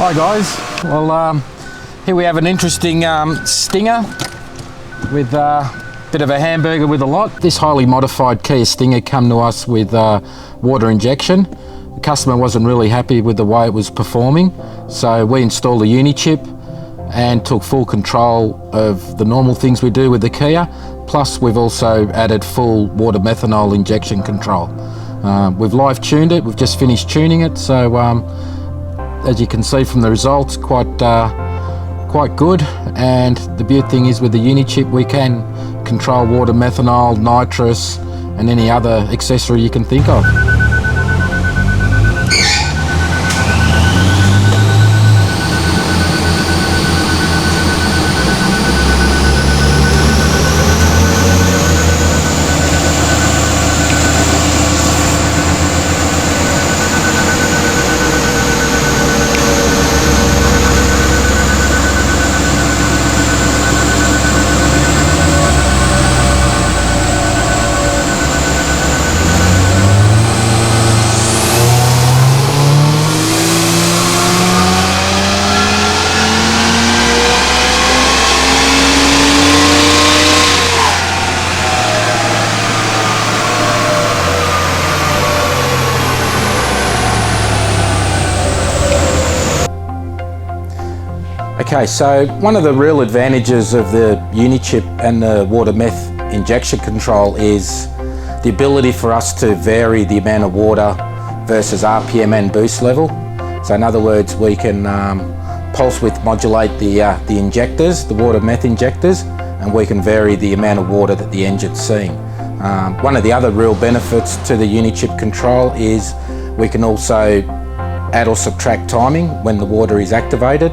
Hi guys, well here we have an interesting Stinger with a bit of a hamburger with a lot. This highly modified Kia Stinger come to us with water injection. The customer wasn't really happy with the way it was performing, so we installed a Unichip and took full control of the normal things we do with the Kia, plus we've also added full water methanol injection control. We've live tuned it, we've just finished tuning it, so as you can see from the results, quite good. And the beauty thing is with the Unichip we can control water methanol, nitrous and any other accessory you can think of. Okay, so one of the real advantages of the Unichip and the water meth injection control is the ability for us to vary the amount of water versus RPM and boost level. So in other words, we can pulse width modulate the injectors, the water meth injectors, and we can vary the amount of water that the engine's seeing. One of the other real benefits to the Unichip control is we can also add or subtract timing when the water is activated.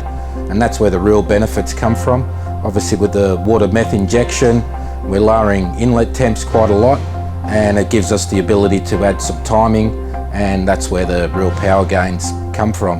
And that's where the real benefits come from. Obviously with the water meth injection, we're lowering inlet temps quite a lot, and it gives us the ability to add some timing, and that's where the real power gains come from.